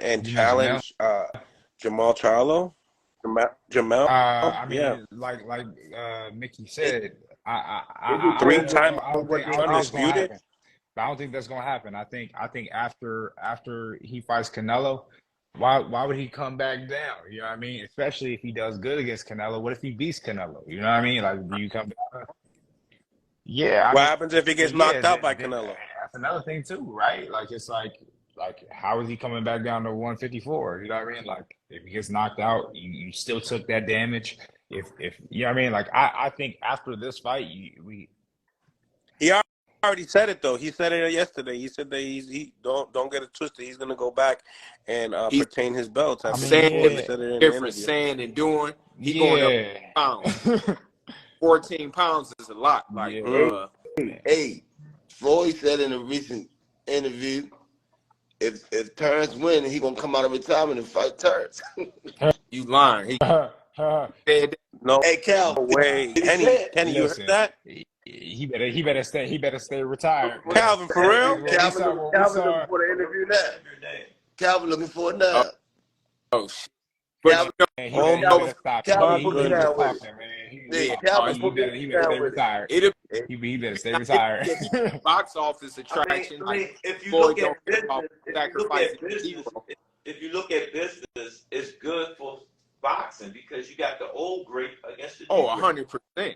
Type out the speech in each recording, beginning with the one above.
and You know Jamel? challenge Jamal Charlo. Jamel, I yeah, mean, like Mickey said, I don't know. three-time I don't think that's gonna undisputed. happen. I don't think that's gonna happen. I think after he fights Canelo, why would he come back down? You know what I mean? Especially if he does good against Canelo. What if he beats Canelo? You know what I mean? Like, do you come back? Yeah, I What mean, happens if he gets yeah, knocked out by Canelo? that's another thing too, right? Like, it's like how is he coming back down to 154? You know what I mean? Like, if he gets knocked out, you still took that damage. If you know what I mean? Like, I think after this fight, He already said it though. He said it yesterday. He said that he don't get it twisted. He's gonna go back and pertain his belts. I mean, He said it in the Different interview. saying and doing. He going up pounds. 14 pounds is a lot. Like, Yeah. Hey, Floyd said in a recent interview, if Terrence wins, he gonna come out of retirement and fight Terrence. you lying. He said No, Hey, Cal, no way. Kenny, you Listen, heard that? he better stay retired. Calvin, for real? Calvin looking for the interview now. Calvin looking for it now. oh shit. But Man, Oh, he better stop. Calvin He put me better down with talking, man. Yeah, He Calvin better stay retired. He better stay retired. box office attraction. I mean, if you Floyd look at don't care about business, if you look at business, it's good for boxing because you got the old great against the new great. 100%.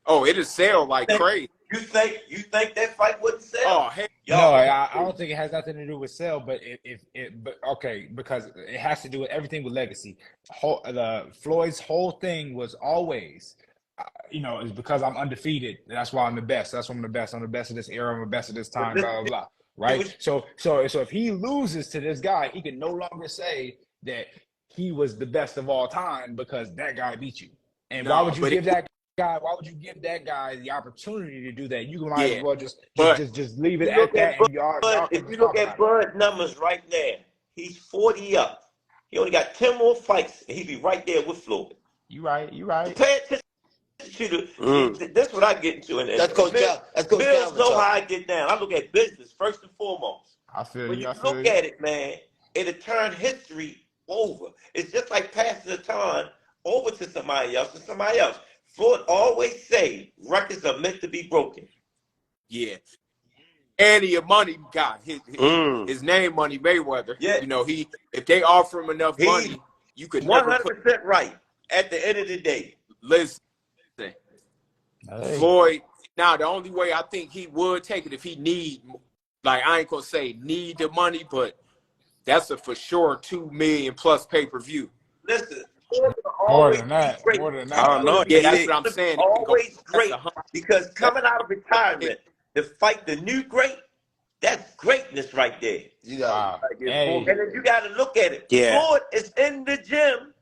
Oh, it'll sell like crazy. You think that fight wouldn't sell? Oh, hey. No, I don't think it has nothing to do with sale, but because it has to do with everything with legacy. Floyd's whole thing was always, is because I'm undefeated. That's why I'm the best. That's why I'm the best. I'm the best of this era. I'm the best of this time. Blah blah blah. Right. So if he loses to this guy, he can no longer say that he was the best of all time because that guy beat you. And why would you give that guy? Why would you give that guy the opportunity to do that? You might as well just leave it at that. If you look at Bud numbers right there, he's 40 up. He only got 10 more fights, and he'd be right there with Floyd. You right. Pay attention to that's what I get into. That's Coach Calvin. Bills know how I get down. I look at business first and foremost. I feel when you. you look at it, man, it'll turn history over. It's just like passing the baton over to somebody else. Floyd always say records are meant to be broken. Yeah. And he a money guy. His name Money Mayweather. Yeah. If they offer him enough money, you could 100% right at the end of the day. Listen. Floyd, now the only way I think he would take it if he need, like I ain't gonna say need the money, but that's a for sure 2 million plus pay-per-view. Listen. More than that. I don't know. Yeah, that's what I'm saying. Always great because coming out of retirement to fight the new great, that's greatness right there. And then you got to look at it. Yeah. Floyd is in the gym.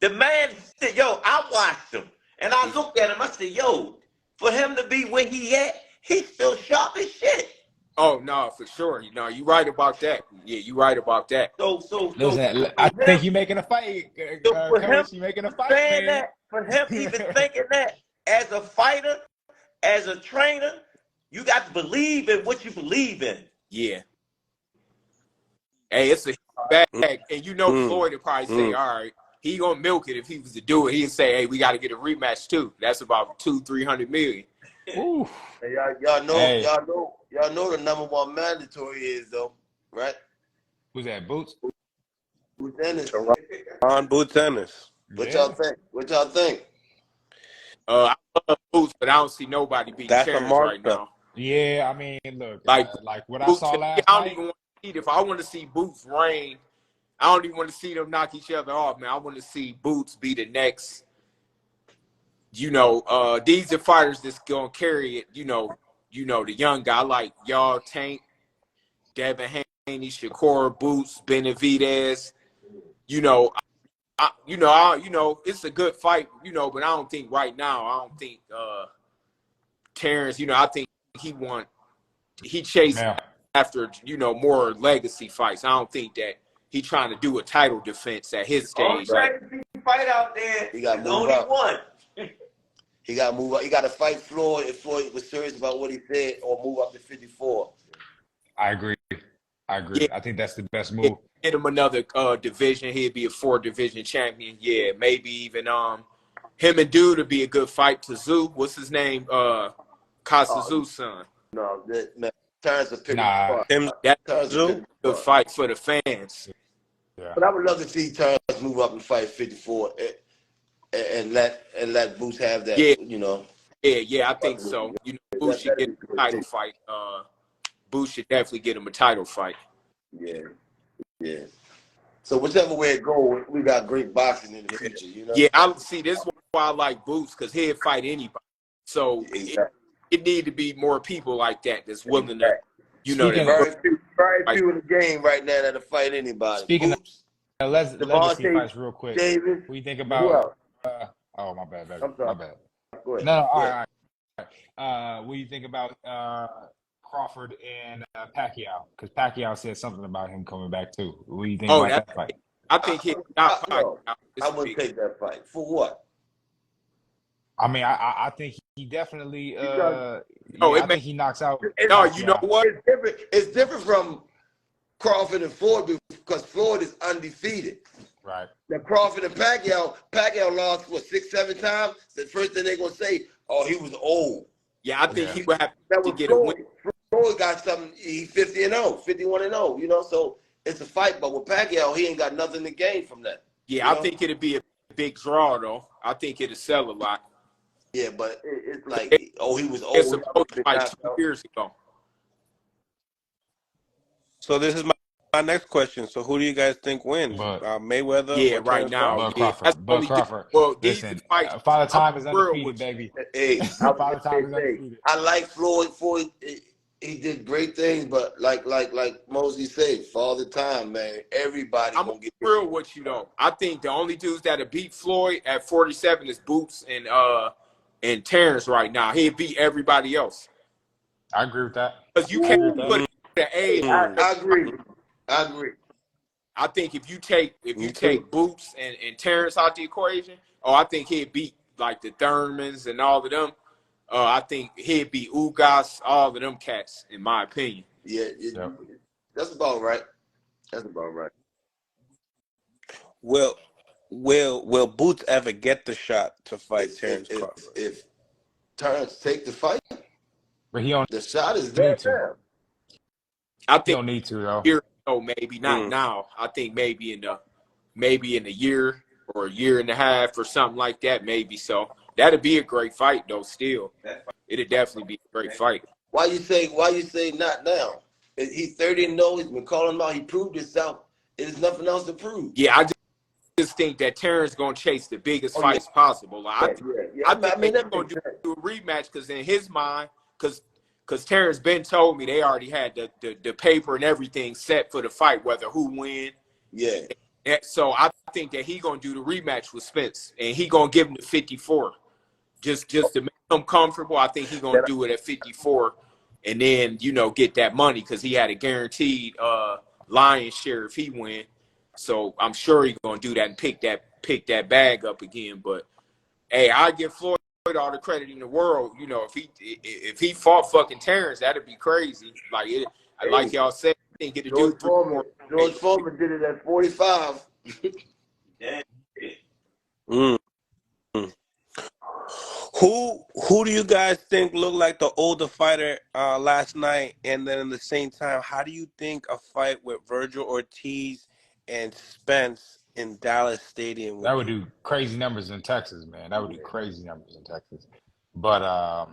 The man said, I watched him. And I looked at him. I said, for him to be where he at, he's still sharp as shit. Oh, no, for sure. You're right about that. Yeah, you're right about that. Listen, I think you're making a fight. You're making a fight, man. For him even thinking that, as a fighter, as a trainer, you got to believe in what you believe in. Yeah. Hey, it's a bag. And Floyd would probably say, all right, he going to milk it if he was to do it. He'd say, hey, we got to get a rematch too. That's about $200-300 million. Ooh. Hey, y'all know the number one mandatory is though, right? Who's that? Boots? Boots Ennis. On Boots Ennis. What y'all think? I love Boots, but I don't see nobody beating Terrence right now. Yeah, I mean, look, like what Boots, I saw last I don't night. even want to see it. If I want to see Boots reign, I don't even want to see them knock each other off, man. I want to see Boots be the next. These are fighters that's gonna carry it. The young guy like y'all, Tank, Devin Haney, Shakur, Boots, Benavidez. It's a good fight. But I don't think right now. I don't think Terrence. I think he chased after more legacy fights. I don't think that he trying to do a title defense at his stage. Fight out there. He got only one. He got to move up. He got to fight Floyd if Floyd was serious about what he said, or move up to 54. I agree. Yeah. I think that's the best move. get him another division. He'd be a 4-division champion. Yeah, maybe even him and Dude would be a good fight. to Zoo. What's his name? Kasazu's son. No, man, Terrence will pick him Nah. apart. That's a good fight for the fans. Yeah. But I would love to see Terrence move up and fight 54 and let Boots have that. Yeah. You know. Yeah, I think so. You know, Boots should get a title fight. Boots should definitely get him a title fight. Yeah. So whichever way it goes, we got great boxing in the future. You know. Yeah, I see. This is why I like Boots, because he'll fight anybody. So it need to be more people like that that's willing to, you know. Very few in the game right now that'll fight anybody. Speaking Boots, of legacy fights, real quick. David, What do you think about? Oh, my bad. My bad. Go ahead. No, all right. What do you think about Crawford and Pacquiao? Because Pacquiao said something about him coming back too. What do you think about that fight? I think he I wouldn't take that fight. For what? I mean, I think he definitely. I think he knocks out. No, you know what? It's different from Crawford and Floyd because Floyd is undefeated. Right. Now Crawford and Pacquiao lost 6-7 times. The first thing they're gonna say, "Oh, he was old." Yeah, I think he would have to get Floyd. a win. Floyd got something. He 50-0, 51-0. You know, so it's a fight. But with Pacquiao, he ain't got nothing to gain from that. Yeah, I think it'd be a big draw though. I think it'd sell a lot. Yeah, but it's like, he was old. It's supposed to fight 2 years ago. So this is my next question. So who do you guys think wins? Mayweather? Yeah, or right now. Bud Crawford. Well, listen, fights, Father Time is undefeated, baby. Hey, Father Time is undefeated. I like Floyd. Floyd, he did great things, but like Mosley said, Father Time, man, everybody I'm gonna get real with you though. I think the only dudes that'll beat Floyd at 47 is Boots and Terrence right now. He'll beat everybody else. I agree with that. Because you can't put the age. I agree. I think if you take Boots and Terrence out the equation, I think he'd beat like the Thurmans and all of them. I think he'd beat Ugas, all of them cats, in my opinion. Yeah. That's about right. Will Boots ever get the shot to fight Terrence Crawford? If Terrence take the fight, But he don't. the shot is there. I He think don't need to though. year ago, maybe not now. I think maybe in a year or a year and a half or something like that. Maybe so. That'd be a great fight though. Still, it'd definitely be a great fight. Why you say not now? He's 30-0. He's been calling him out. He proved himself. There's nothing else to prove. Yeah, I just think that Terrence gonna chase the biggest fights possible. I think they're gonna do a rematch because in his mind, because Terrence Ben told me they already had the paper and everything set for the fight, whether who win. Yeah. So I think that he gonna do the rematch with Spence, and he gonna give him the 54, just to make him comfortable. I think he gonna do it at 54, and then get that money because he had a guaranteed lion's share if he win. So I'm sure he's gonna do that and pick that bag up again. But hey, I give Floyd all the credit in the world. If he fought fucking Terrence, that'd be crazy. Like y'all said, he didn't get to do 3 more. George Foreman did it at 45. Who do you guys think looked like the older fighter last night? And then at the same time, how do you think a fight with Virgil Ortiz and Spence in Dallas Stadium That would do crazy numbers in Texas, man. That would do crazy numbers in Texas. But I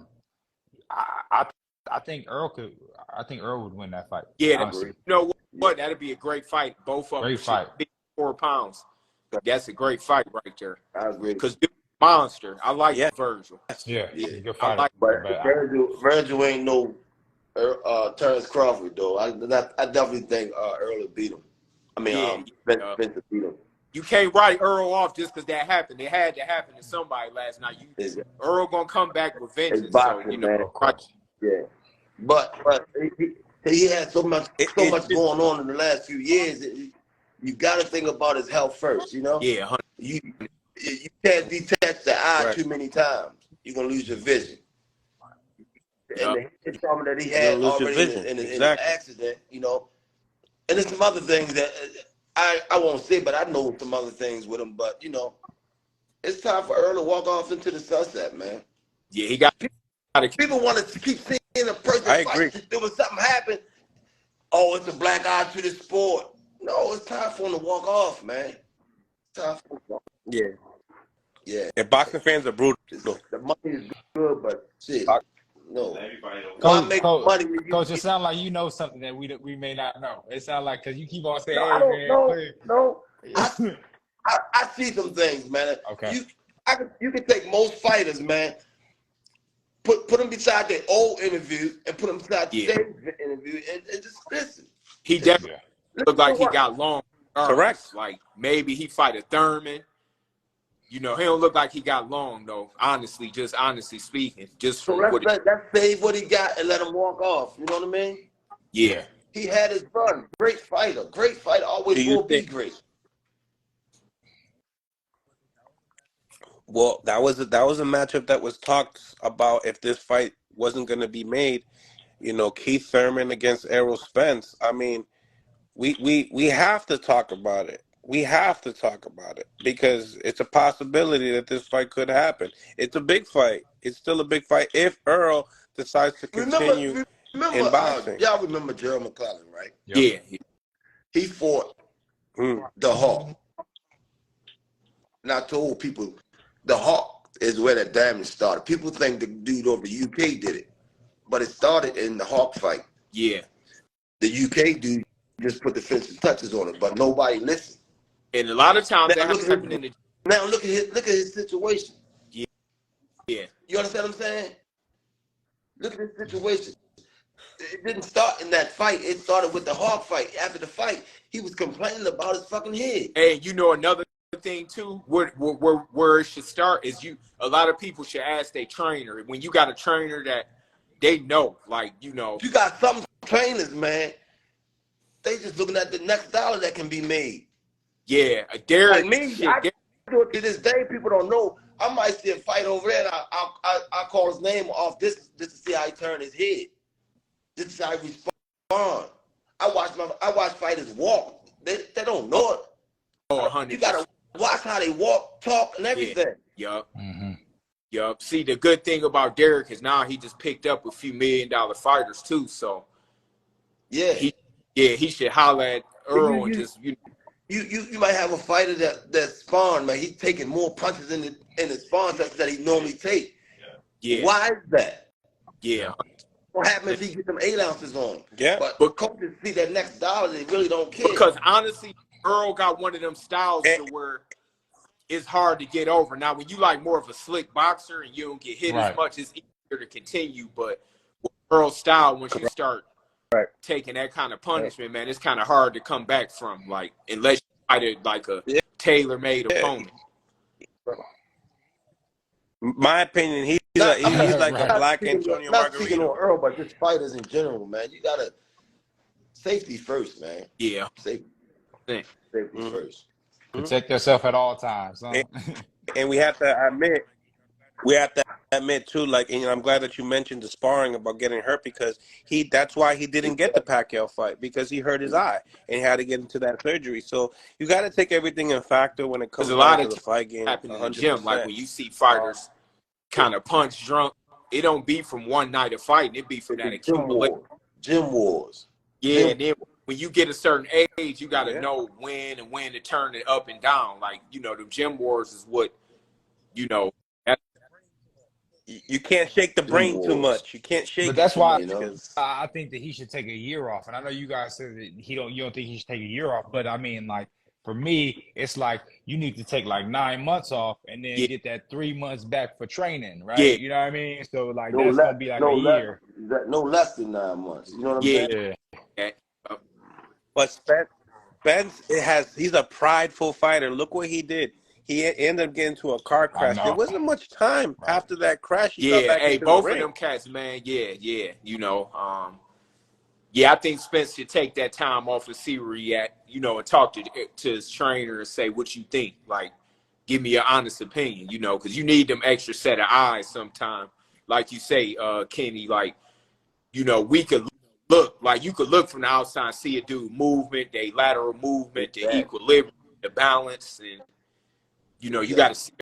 think Earl would win that fight. Yeah, honestly. you know what? That'd be a great fight. Both of them. Great fight. 54 pounds. That's a great fight right there. I agree. Because monster. I like Virgil. Yeah, he's a good fighter. But Virgil ain't no Terrence Crawford though. I definitely think Earl would beat him. I mean, Spence would beat him. You can't write Earl off just because that happened. It had to happen to somebody last night. Earl gonna come back with vengeance. Boxing, yeah. But he had so much going on in the last few years. You got to think about his health first. Yeah. You can't detach the eye too many times. You're gonna lose your vision. And the trauma that he had already in an accident, and there's some other things that I won't say, but I know some other things with him. But you know, it's time for Earl to walk off into the sunset, man. Yeah, he got. People want to keep seeing a person I agree. fight. There was something happen. Oh, it's a black eye to the sport. No, it's time for him to walk off, man. It's time for him to walk off. Yeah. Yeah. And boxing fans are brutal. The money is good, but shit, no. Coach, it sounds like you know something that we may not know. It sounds like because you keep on saying, No, I don't know. I see some things, man. Okay. You can take most fighters, man. Put them beside their old interview and put them beside the same interview and just listen. He definitely looked like he got long. Correct. Like maybe he fight a Thurman. You know, he don't look like he got long though. Honestly speaking, just from let's save what he got and let him walk off. You know what I mean? Yeah. He had his run. Great fighter. Always will be great. Well, that was a matchup that was talked about if this fight wasn't going to be made. You know, Keith Thurman against Errol Spence. I mean, we have to talk about it. We have to talk about it because it's a possibility that this fight could happen. It's a big fight. It's still a big fight if Earl decides to continue in boxing. Y'all remember Gerald McClellan, right? Yeah. He fought the Hawk. And I told people, the Hawk is where the damage started. People think the dude over the UK did it, but it started in the Hawk fight. Yeah. The UK dude just put the finishing touches on it, but nobody listened. And a lot of times Now that happened in the. Now look at his situation. Yeah. Yeah. You understand what I'm saying? Look at his situation. It didn't start in that fight. It started with the Hawk fight. After the fight, he was complaining about his fucking head. Hey, you know another thing too, where it should start is a lot of people should ask their trainer. When you got a trainer that they know, like, you know. You got some trainers, man. They just looking at the next dollar that can be made. Yeah, Derek. Like me, I do it to this day. People don't know. I might see a fight over there, and I call his name off this to see how he turn his head. This is how he respond. I watch fighters walk. They don't know it. Oh, 100%. You gotta watch how they walk, talk, and everything. Yup. Mm-hmm. Yup. See, the good thing about Derek is now he just picked up a few $1 million fighters too. So yeah, he should holler at Earl and just You might have a fighter that spawn, man. He's taking more punches in the spawn sessions that he normally take. Yeah. Why is that? Yeah. What happens if he gets them 8 ounces on him? Yeah. But coaches see that next dollar, they really don't care. Because honestly, Earl got one of them styles to where it's hard to get over. Now, when you like more of a slick boxer and you don't get hit as much, it's easier to continue. But with Earl's style, once you start taking that kind of punishment, man, it's kind of hard to come back from, like, unless you fight it like a tailor-made opponent. My opinion, he's like a black Antonio Not speaking Margarito. on Earl, but just fighters in general, man. You gotta safety first, man. Yeah. Safety first. Protect yourself at all times. Huh? And we have to admit too, like, and I'm glad that you mentioned the sparring about getting hurt because that's why he didn't get the Pacquiao fight, because he hurt his eye and he had to get into that surgery. So you got to take everything in factor when it comes to the fight game. Happen in the gym, like when you see fighters kind of punch drunk, it don't be from one night of fighting, it be from that accumulation. Gym wars. Yeah, and then when you get a certain age, you got to know when to turn it up and down. Like, you know, the gym wars is what, you know. You can't shake the brain too much. You can't shake. But that's why I I think that he should take a year off. And I know you guys said that you don't think he should take a year off. But I mean, like, for me, it's like you need to take like 9 months off and then get that 3 months back for training, right? Yeah. You know what I mean? So like that's gonna be like a year. No less than 9 months. You know what I'm saying? Yeah. But Spence, he's a prideful fighter. Look what he did. He ended up getting into a car crash. There wasn't much time after that crash. He got back into both the of ring. them cats, man. Yeah. You know, I think Spence should take that time off and see where he at, you know, and talk to his trainer and say what you think. Like, give me your honest opinion, you know, because you need them extra set of eyes sometime. Like you say, Kenny, like, you know, we could look. Like you could look from the outside and see a dude movement, they lateral movement, the Exactly. equilibrium, the balance, and you know, you got to see